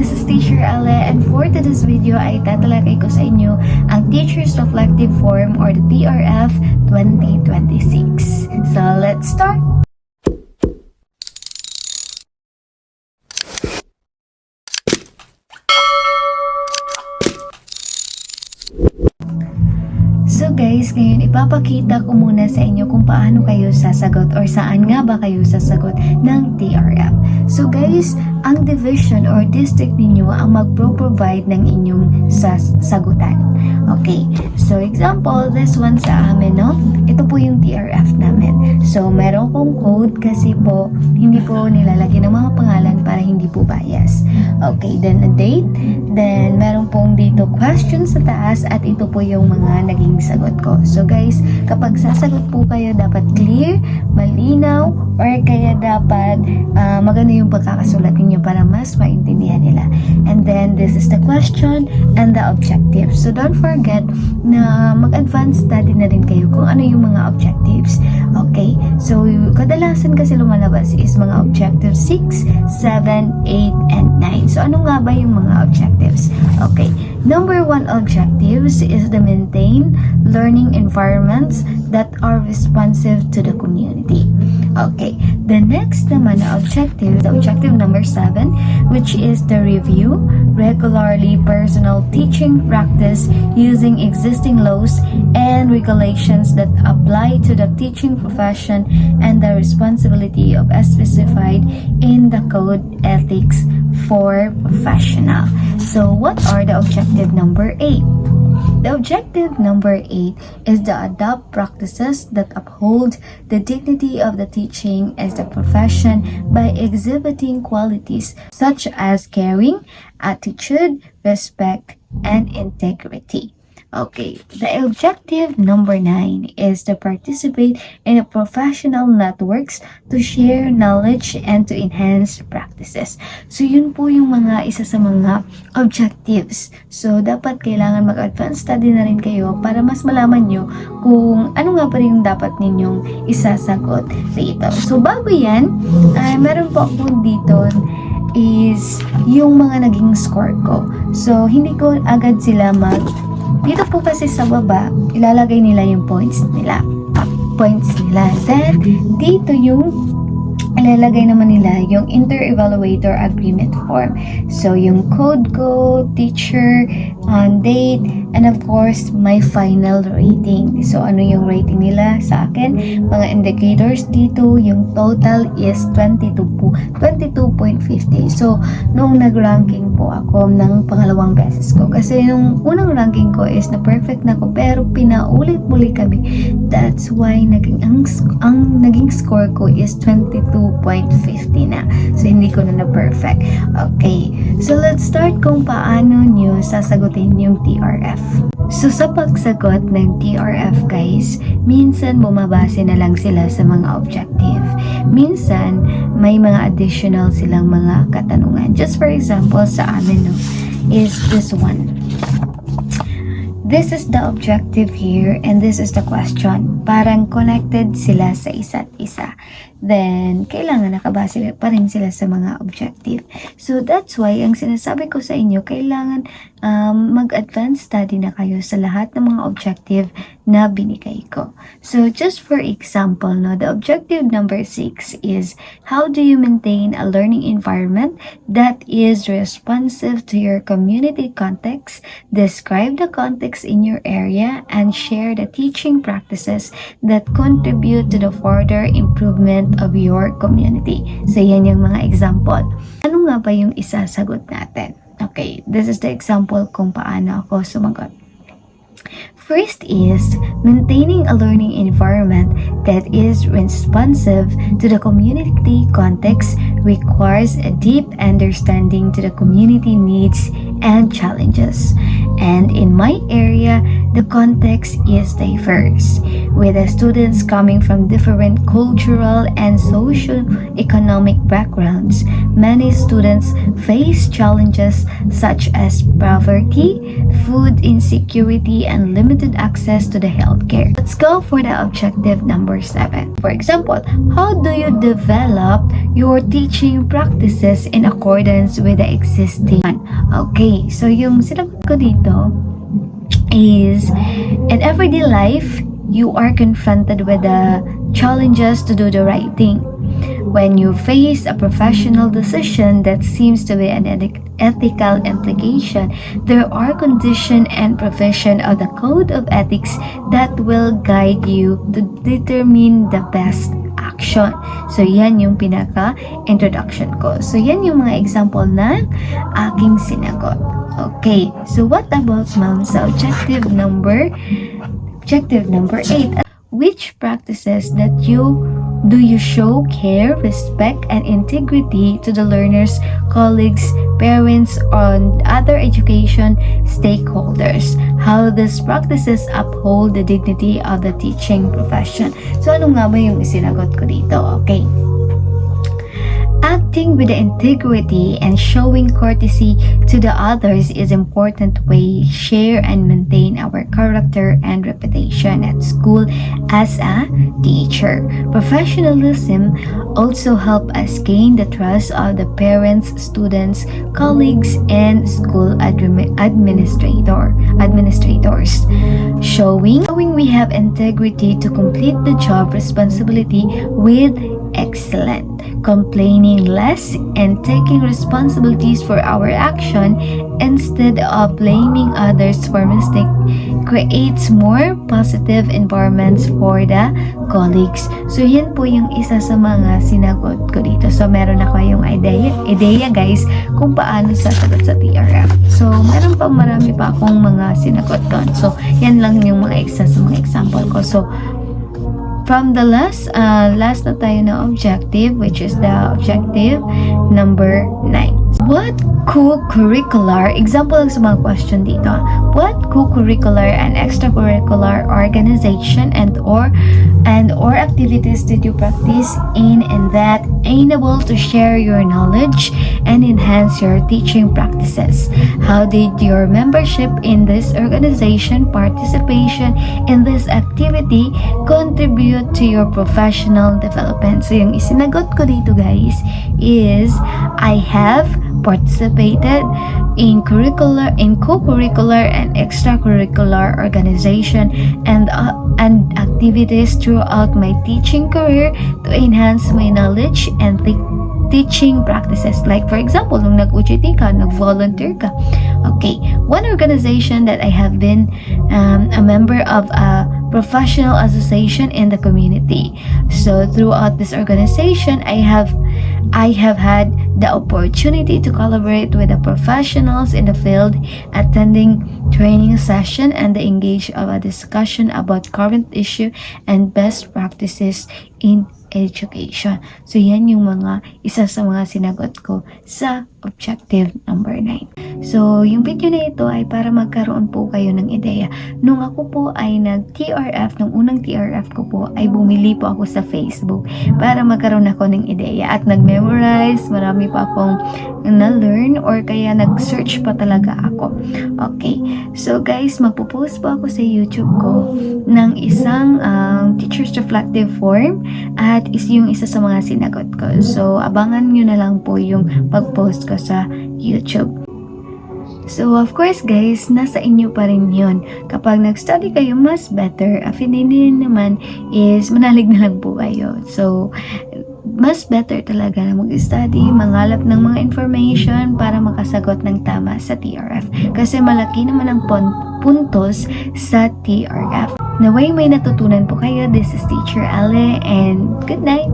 This is Teacher Ale, and for today's video ay tatalakay ko sa inyo ang Teacher's Reflective Form or the TRF 2026. So let's start! So guys, ngayon ipapakita ko muna sa inyo kung paano kayo sasagot or saan nga ba kayo sasagot ng TRF. So guys, ang division or district ninyo ang magpro-provide ng inyong sagutan. Okay, so example, this one sa amin, no? Ito po yung TRF namin. So meron kong code kasi po hindi po nilalagyan ng mga pangalan para hindi po bias. Okay, then a date, then meron pong dito question sa taas at ito po yung mga naging sagot ko. So guys, kapag sasagot po kayo, dapat clear, malinaw, or kaya dapat maganda yung pagkakasulat ninyo para mas maintindihan nila. And then, this is the question and the objective. So don't forget na mag-advance study na rin kayo kung ano yung mga objectives. Okay? So, kadalasan kasi lumalabas is mga objectives 6, 7, 8, and 9. So, ano nga ba yung mga objectives? Okay. Number 1 objectives is to maintain learning environments that are responsive to the community. Okay. The next naman na objective, the objective number 7, which is the review regularly personal teaching practice using existing laws and regulations that apply to the teaching profession and the responsibility of as specified in the code ethics for professional. So what are the objective number 8? The objective number 8 is to adopt practices that uphold the dignity of the teaching as the profession by exhibiting qualities such as caring, attitude, respect, and integrity. Okay, the objective number 9 is to participate in the professional networks to share knowledge and to enhance practices. So, yun po yung mga isa sa mga objectives. So, dapat kailangan mag-advance study na rin kayo para mas malaman nyo kung ano nga pa rin yung dapat ninyong isasagot dito. So, bago yan, meron po ako dito is yung mga naging score ko. So, hindi ko agad sila dito po kasi sa baba, ilalagay nila yung points nila. Then, dito yung ilalagay naman nila yung inter-evaluator agreement form. So, yung code ko, teacher, date, and of course, my final rating. So, ano yung rating nila sa akin? Mga indicators dito, yung total is 22.50. So, nung nag-ranking po ako ng pangalawang beses ko. Kasi nung unang ranking ko is na perfect na ko, pero pinaulit-muli kami. That's why ang naging score ko is 22.50 na. So, hindi ko na perfect. Okay. So, let's start kung paano nyo sasagutin yung TRF. So, sa pagsagot ng TRF, guys, minsan bumabase na lang sila sa mga objective. Minsan, may mga additional silang mga katanungan. Just for example, sa amin, is this one. This is the objective here and this is the question. Parang connected sila sa isa't isa. Then, kailangan nakabase pa rin sila sa mga objective. So, that's why, ang sinasabi ko sa inyo, kailangan mag-advance study na kayo sa lahat ng mga objective na binigay ko. So, just for example, the objective number 6 is, how do you maintain a learning environment that is responsive to your community context? Describe the context in your area and share the teaching practices that contribute to the further improvement of your community. So, yan yung mga example. Ano nga ba yung isasagot natin? Okay, this is the example kung paano ako sumagot. First is, maintaining a learning environment that is responsive to the community context requires a deep understanding to the community needs and challenges. And in my area, the context is diverse, with the students coming from different cultural and socio-economic backgrounds. Many students face challenges such as poverty, food insecurity, and limited access to the healthcare. Let's go for the objective number 7. For example, how do you develop your teaching practices in accordance with the existing one? Okay, so yung sinagot ko dito is, in everyday life, you are confronted with the challenges to do the right thing. When you face a professional decision that seems to be an ethical implication, there are conditions and provision of the code of ethics that will guide you to determine the best action. So, yan yung pinaka-introduction ko. So, yan yung mga example na aking sinagot. Okay, so what about ma'am sa objective number 8? Which practices that do you show care, respect, and integrity to the learners, colleagues, parents, and other education stakeholders? How these practices uphold the dignity of the teaching profession? So, ano nga ba yung isinagot ko dito? Okay. Acting with integrity and showing courtesy to the others is important way share and maintain our character and reputation at school as a teacher. Professionalism also help us gain the trust of the parents, students, colleagues, and school administrators. Showing we have integrity to complete the job responsibility with excellent, complaining less, and taking responsibilities for our action instead of blaming others for mistake creates more positive environments for the colleagues. So, yan po yung isa sa mga sinagot ko dito. So, meron na kayong ideya guys kung paano sasagot sa TRF. So, meron pa marami pa akong mga sinagot doon. So, yan lang yung mga isa sa mga example ko. So, from the last na tayo na objective, which is the objective number 9. What co-curricular, example lang sa mga question dito, what co-curricular and extracurricular organization and or activities did you practice in and that enable to share your knowledge and enhance your teaching practices? How did your membership in this organization, participation in this activity contribute to your professional development? So, yung isinagot ko dito guys is, I have participated in co-curricular and extracurricular organization and activities throughout my teaching career to enhance my knowledge and teaching practices. Like for example, nung nag-UGT ka, nag-volunteer ka. Okay, one organization that I have been a member of a professional association in the community. So throughout this organization, I have had the opportunity to collaborate with the professionals in the field, attending training session and engage of a discussion about current issue and best practices in education. So, yan yung isa sa mga sinagot ko sa objective number 9. So, yung video na ito ay para magkaroon po kayo ng ideya. Nung ako po ay nung unang TRF ko po, ay bumili po ako sa Facebook para magkaroon ako ng ideya at nag-memorize, marami pa akong na-learn or kaya nag-search pa talaga ako. Okay. So, guys, magpo-post po ako sa YouTube ko ng isang teacher's reflective form at yung isa sa mga sinagot ko. So, abangan nyo na lang po yung pag-post ko sa YouTube. So, of course guys, nasa inyo pa rin yun. Kapag nag-study kayo, mas better. Affinity naman is manalig na lang po kayo. So, mas better talaga na mag-study, mangalap ng mga information para makasagot ng tama sa TRF. Kasi malaki naman ang puntos sa TRF. Naway may natutunan po kayo. This is Teacher Ale and good night!